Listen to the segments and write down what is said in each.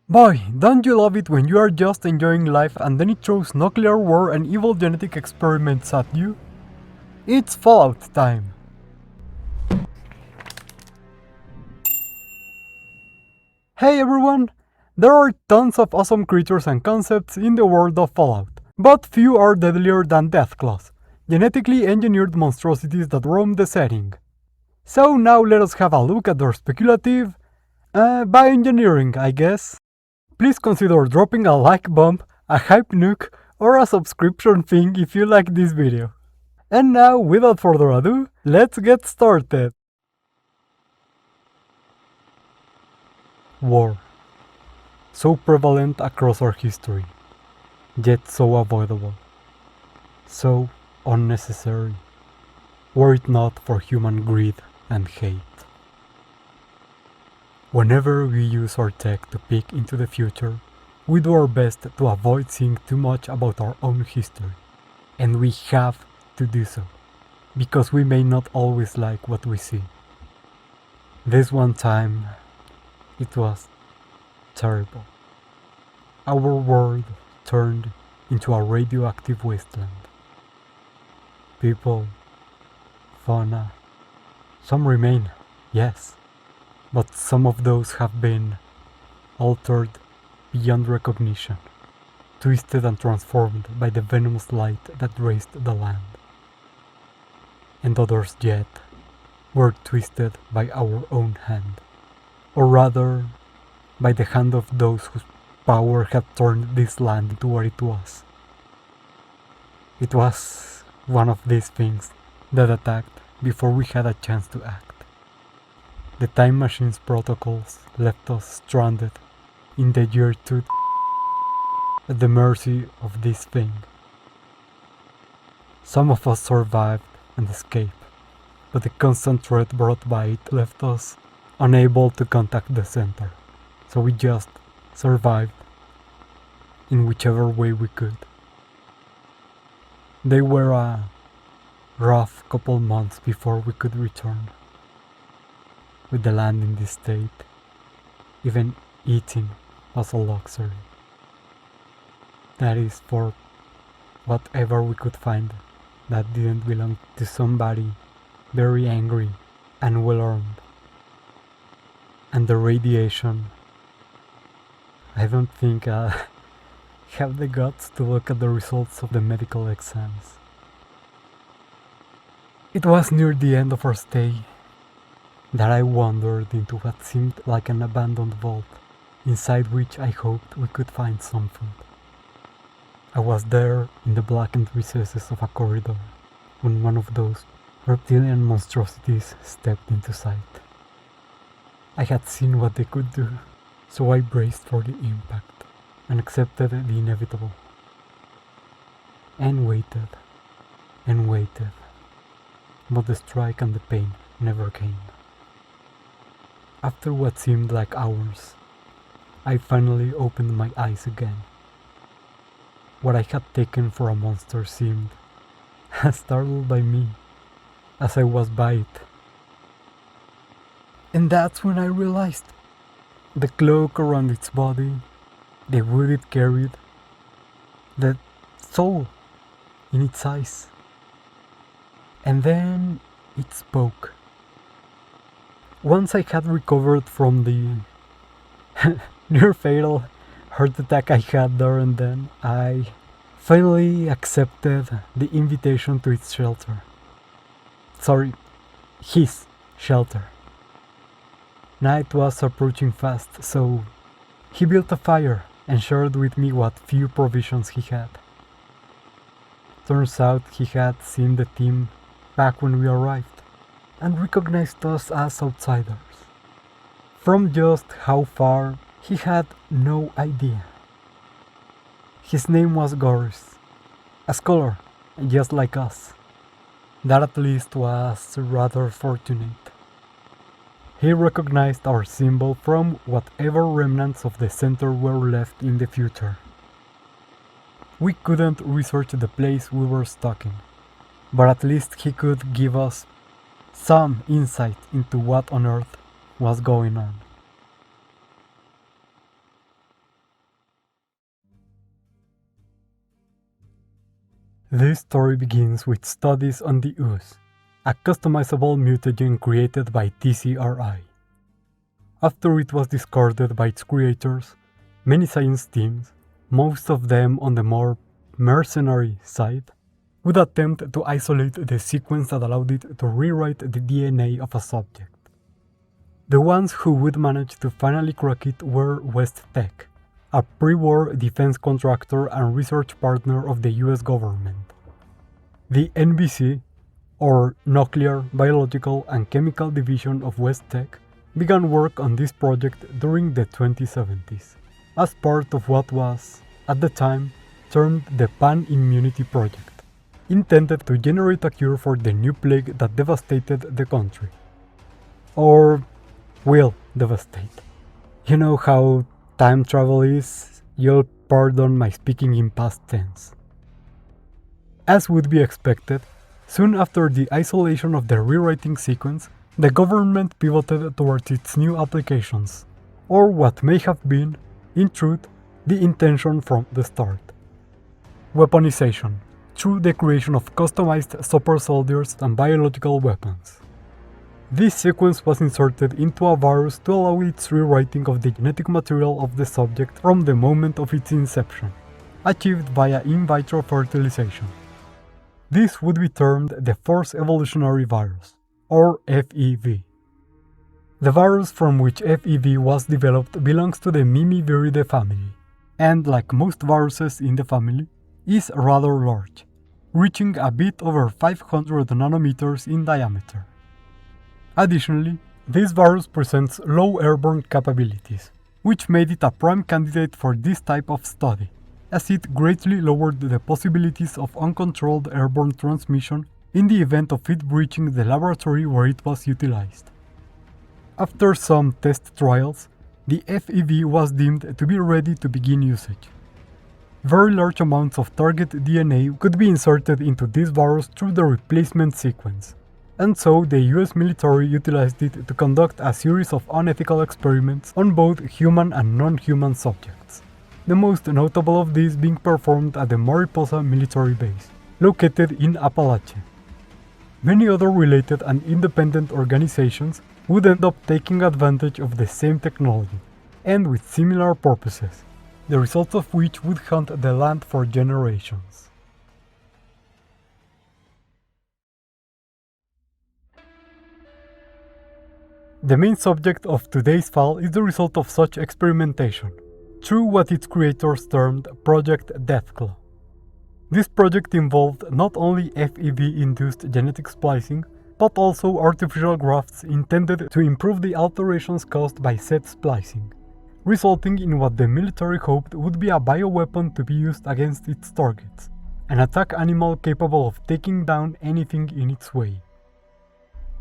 Boy, don't you love it when you are just enjoying life and then it throws nuclear war and evil genetic experiments at you? It's Fallout time! Hey everyone! There are tons of awesome creatures and concepts in the world of Fallout, but few are deadlier than DEATHCLAWS, genetically engineered monstrosities that roam the setting. So now let us have a look at their speculative bioengineering, I guess. Please consider dropping a like bump, a hype nuke, or a subscription thing if you like this video. And now, without further ado, let's get started! War. So prevalent across our history, yet so avoidable. So unnecessary, were it not for human greed and hate. Whenever we use our tech to peek into the future, we do our best to avoid seeing too much about our own history. And we have to do so, because we may not always like what we see. This one time, it was terrible. Our world turned into a radioactive wasteland. People, fauna, some remain, yes, but some of those have been altered beyond recognition, twisted and transformed by the venomous light that raised the land. And others yet were twisted by our own hand, or rather, by the hand of those whose power had turned this land into what it was. It was one of these things that attacked before we had a chance to act. The Time Machine's protocols left us stranded in the year 2 at the mercy of this thing. Some of us survived and escaped, but the constant threat brought by it left us unable to contact the center, so we just survived in whichever way we could. They were a rough couple months before we could return. With the land in this state, even eating was a luxury. That is, for whatever we could find that didn't belong to somebody very angry and well armed. And the radiation, I don't think I have the guts to look at the results of the medical exams. It was near the end of our stay that I wandered into what seemed like an abandoned vault, inside which I hoped we could find some food. I was there in the blackened recesses of a corridor when one of those reptilian monstrosities stepped into sight. I had seen what they could do, so I braced for the impact and accepted the inevitable. And waited, but the strike and the pain never came. After what seemed like hours, I finally opened my eyes again. What I had taken for a monster seemed as startled by me as I was by it. And that's when I realized the cloak around its body, the wood it carried, the soul in its eyes. And then it spoke. Once I had recovered from the near fatal heart attack I had there and then, I finally accepted the invitation to its shelter. Sorry, his shelter. Night was approaching fast, so he built a fire and shared with me what few provisions he had. Turns out he had seen the team back when we arrived and recognized us as outsiders. From just how far, he had no idea. His name was Goris, a scholar, just like us. That at least was rather fortunate. He recognized our symbol from whatever remnants of the center were left in the future. We couldn't research the place we were stuck in, but at least he could give us some insight into what on earth was going on. This story begins with studies on the ooze, a customizable mutagen created by TCRI. After it was discarded by its creators, many science teams, most of them on the more mercenary side, would attempt to isolate the sequence that allowed it to rewrite the DNA of a subject. The ones who would manage to finally crack it were West Tech, a pre-war defense contractor and research partner of the US government. The NBC, or Nuclear, Biological and Chemical Division of West Tech, began work on this project during the 2070s, as part of what was, at the time, termed the Pan-Immunity Project, intended to generate a cure for the new plague that devastated the country. Or will devastate. You know how time travel is? You'll pardon my speaking in past tense. As would be expected, soon after the isolation of the rewriting sequence, the government pivoted towards its new applications, or what may have been, in truth, the intention from the start. Weaponization, through the creation of customized super soldiers and biological weapons. This sequence was inserted into a virus to allow its rewriting of the genetic material of the subject from the moment of its inception, achieved via in vitro fertilization. This would be termed the Forced Evolutionary Virus, or FEV. The virus from which FEV was developed belongs to the Mimiviridae family, and like most viruses in the family, is rather large, reaching a bit over 500 nanometers in diameter. Additionally, this virus presents low airborne capabilities, which made it a prime candidate for this type of study, as it greatly lowered the possibilities of uncontrolled airborne transmission in the event of it breaching the laboratory where it was utilized. After some test trials, the FEV was deemed to be ready to begin usage. Very large amounts of target DNA could be inserted into this virus through the replacement sequence, and so the US military utilized it to conduct a series of unethical experiments on both human and non-human subjects, the most notable of these being performed at the Mariposa military base, located in Appalachia. Many other related and independent organizations would end up taking advantage of the same technology, and with similar purposes, the results of which would haunt the land for generations. The main subject of today's file is the result of such experimentation, through what its creators termed Project DEATHCLAW. This project involved not only FEV-induced genetic splicing, but also artificial grafts intended to improve the alterations caused by said splicing, resulting in what the military hoped would be a bioweapon to be used against its targets, an attack animal capable of taking down anything in its way.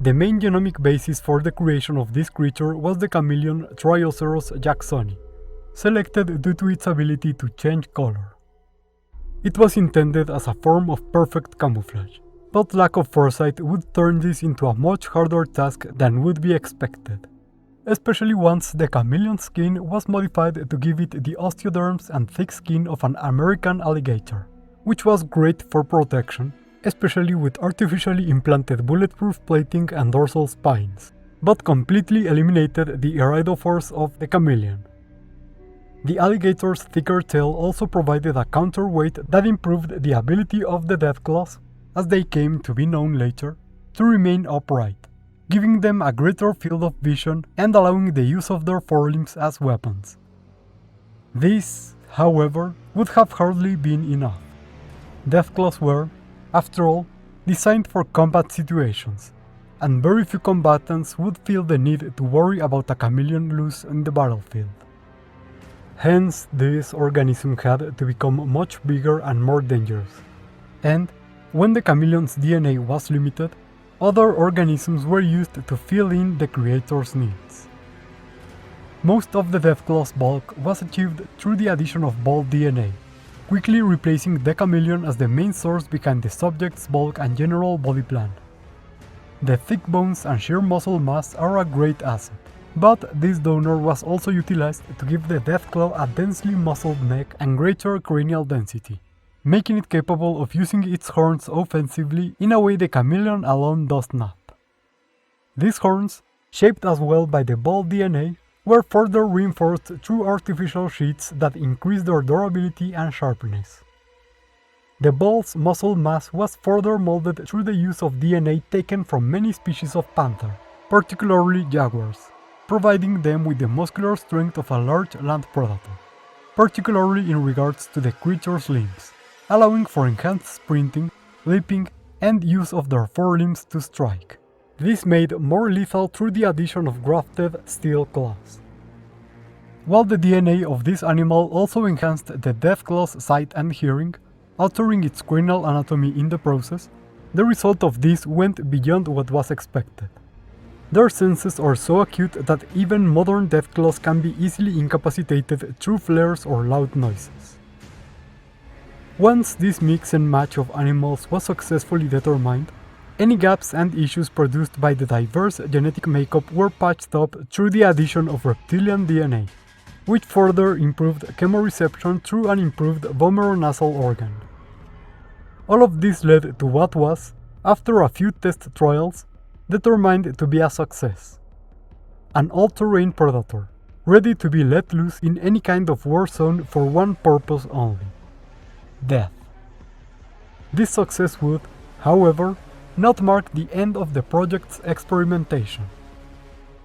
The main genomic basis for the creation of this creature was the chameleon Trioceros jacksoni, selected due to its ability to change color. It was intended as a form of perfect camouflage, but lack of foresight would turn this into a much harder task than would be expected, especially once the chameleon skin was modified to give it the osteoderms and thick skin of an American alligator, which was great for protection, especially with artificially implanted bulletproof plating and dorsal spines, but completely eliminated the iridophores of the chameleon. The alligator's thicker tail also provided a counterweight that improved the ability of the DEATHCLAWS, as they came to be known later, to remain upright, giving them a greater field of vision and allowing the use of their forelimbs as weapons. This, however, would have hardly been enough. DEATHCLAWS were, after all, designed for combat situations, and very few combatants would feel the need to worry about a chameleon loose in the battlefield. Hence, this organism had to become much bigger and more dangerous, and, when the chameleon's DNA was limited, other organisms were used to fill in the creator's needs. Most of the DEATHCLAW's bulk was achieved through the addition of ball DNA, quickly replacing the chameleon as the main source behind the subject's bulk and general body plan. The thick bones and sheer muscle mass are a great asset, but this donor was also utilized to give the DEATHCLAW a densely muscled neck and greater cranial density, making it capable of using its horns offensively in a way the chameleon alone does not. These horns, shaped as well by the ball DNA, were further reinforced through artificial sheaths that increased their durability and sharpness. The ball's muscle mass was further molded through the use of DNA taken from many species of panther, particularly jaguars, providing them with the muscular strength of a large land predator, particularly in regards to the creature's limbs, allowing for enhanced sprinting, leaping, and use of their forelimbs to strike. This made more lethal through the addition of grafted steel claws. While the DNA of this animal also enhanced the DEATHCLAW's sight and hearing, altering its cranial anatomy in the process, the result of this went beyond what was expected. Their senses are so acute that even modern DEATHCLAWS can be easily incapacitated through flares or loud noises. Once this mix and match of animals was successfully determined, any gaps and issues produced by the diverse genetic makeup were patched up through the addition of reptilian DNA, which further improved chemoreception through an improved vomeronasal organ. All of this led to what was, after a few test trials, determined to be a success. An all-terrain predator, ready to be let loose in any kind of war zone for one purpose only: death. This success would, however, not mark the end of the project's experimentation.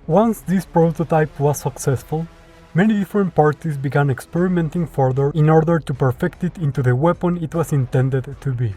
Once this prototype was successful, many different parties began experimenting further in order to perfect it into the weapon it was intended to be.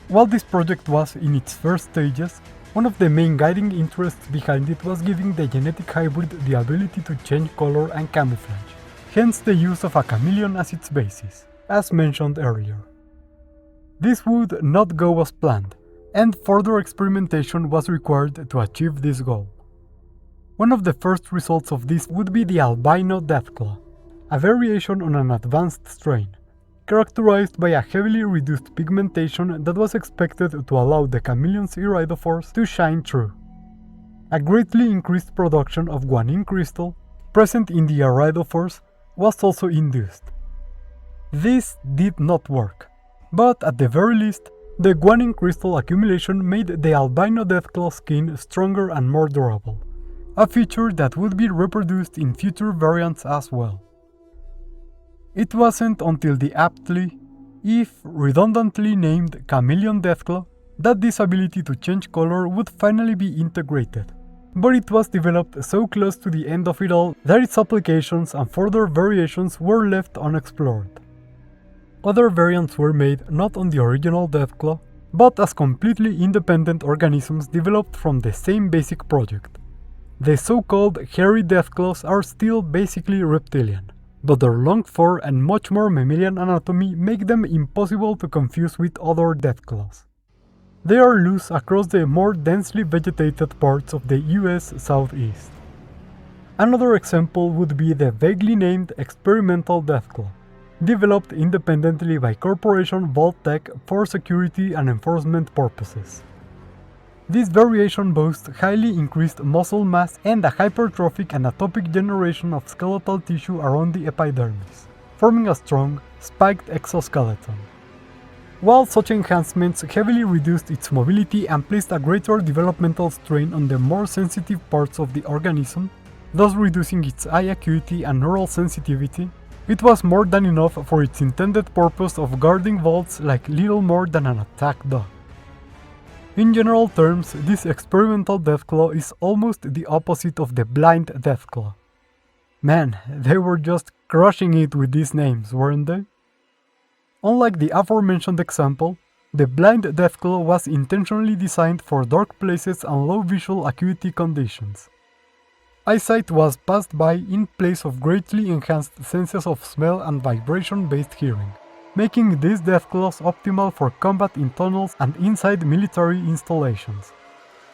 While this project was in its first stages, one of the main guiding interests behind it was giving the genetic hybrid the ability to change color and camouflage, hence the use of a chameleon as its basis, as mentioned earlier. This would not go as planned, and further experimentation was required to achieve this goal. One of the first results of this would be the albino deathclaw, a variation on an advanced strain, characterized by a heavily reduced pigmentation that was expected to allow the chameleon's iridophores to shine through. A greatly increased production of guanine crystal, present in the iridophores, was also induced. This did not work, but at the very least, the guanine crystal accumulation made the albino deathclaw skin stronger and more durable, a feature that would be reproduced in future variants as well. It wasn't until the aptly, if redundantly named chameleon deathclaw, that this ability to change color would finally be integrated, but it was developed so close to the end of it all that its applications and further variations were left unexplored. Other variants were made not on the original deathclaw, but as completely independent organisms developed from the same basic project. The so-called hairy deathclaws are still basically reptilian, but their long fur and much more mammalian anatomy make them impossible to confuse with other deathclaws. They are loose across the more densely vegetated parts of the US Southeast. Another example would be the vaguely named experimental deathclaw, developed independently by Corporation Vault-Tec for security and enforcement purposes. This variation boasts highly increased muscle mass and a hypertrophic and atopic generation of skeletal tissue around the epidermis, forming a strong, spiked exoskeleton. While such enhancements heavily reduced its mobility and placed a greater developmental strain on the more sensitive parts of the organism, thus reducing its eye acuity and neural sensitivity, it was more than enough for its intended purpose of guarding vaults like little more than an attack dog. In general terms, this experimental deathclaw is almost the opposite of the blind deathclaw. Man, they were just crushing it with these names, weren't they? Unlike the aforementioned example, the blind deathclaw was intentionally designed for dark places and low visual acuity conditions. Eyesight was passed by in place of greatly enhanced senses of smell and vibration-based hearing, making these deathclaws optimal for combat in tunnels and inside military installations,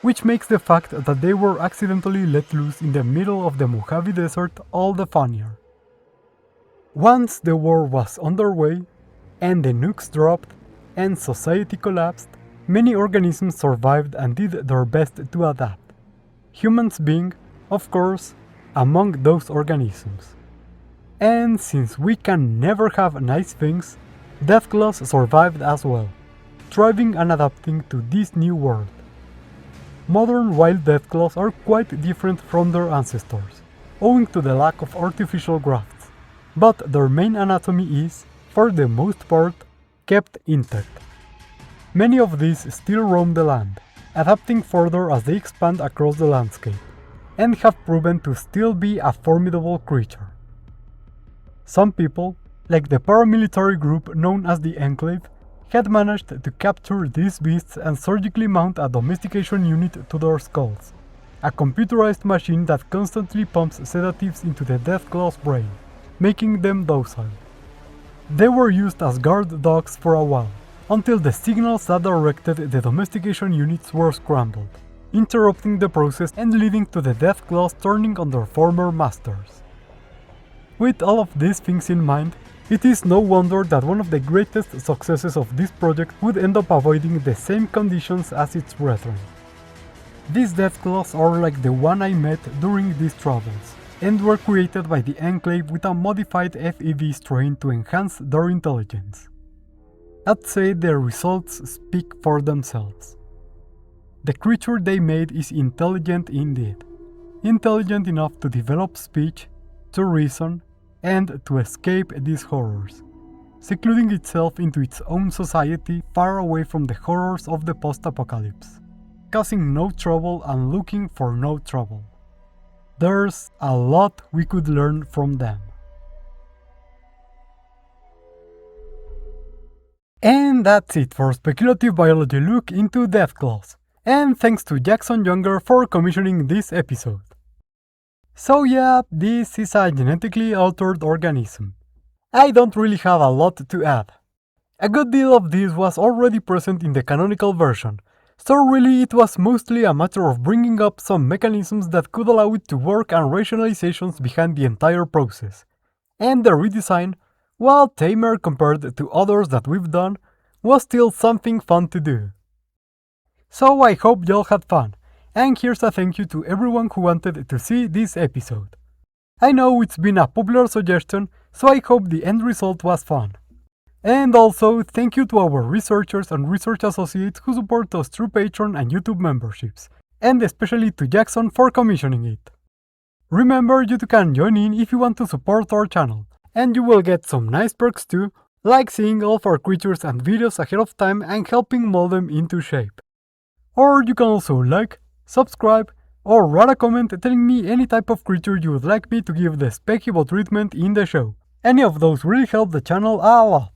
which makes the fact that they were accidentally let loose in the middle of the Mojave Desert all the funnier. Once the war was underway, and the nukes dropped, and society collapsed, many organisms survived and did their best to adapt. Humans being, of course, among those organisms. And since we can never have nice things, DEATHCLAWS survived as well, thriving and adapting to this new world. Modern wild DEATHCLAWS are quite different from their ancestors, owing to the lack of artificial grafts, but their main anatomy is, for the most part, kept intact. Many of these still roam the land, adapting further as they expand across the landscape, and have proven to still be a formidable creature. Some people, like the paramilitary group known as the Enclave, had managed to capture these beasts and surgically mount a domestication unit to their skulls, a computerized machine that constantly pumps sedatives into the DEATHCLAW's brain, making them docile. They were used as guard dogs for a while, until the signals that directed the domestication units were scrambled, interrupting the process and leading to the DEATHCLAWs turning on their former masters. With all of these things in mind, it is no wonder that one of the greatest successes of this project would end up avoiding the same conditions as its brethren. These DEATHCLAWs are like the one I met during these travels, and were created by the Enclave with a modified FEV strain to enhance their intelligence. I'd say the results speak for themselves. The creature they made is intelligent indeed, intelligent enough to develop speech, to reason, and to escape these horrors, secluding itself into its own society far away from the horrors of the post-apocalypse, causing no trouble and looking for no trouble. There's a lot we could learn from them. And that's it for Speculative Biology Look into DEATHCLAWS, and thanks to Jackson Younger for commissioning this episode. So yeah, this is a genetically altered organism. I don't really have a lot to add. A good deal of this was already present in the canonical version, so really it was mostly a matter of bringing up some mechanisms that could allow it to work and rationalizations behind the entire process. And the redesign, while tamer compared to others that we've done, was still something fun to do. So I hope y'all had fun. And here's a thank you to everyone who wanted to see this episode. I know it's been a popular suggestion, so I hope the end result was fun. And also, thank you to our researchers and research associates who support us through Patreon and YouTube memberships, and especially to Jackson for commissioning it. Remember, you too can join in if you want to support our channel, and you will get some nice perks too, like seeing all of our creatures and videos ahead of time and helping mold them into shape. Or you can also like, subscribe, or write a comment telling me any type of creature you would like me to give the Specubo treatment in the show. Any of those really help the channel a lot.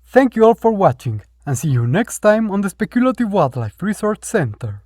Thank you all for watching, and see you next time on the Speculative Wildlife Research Center.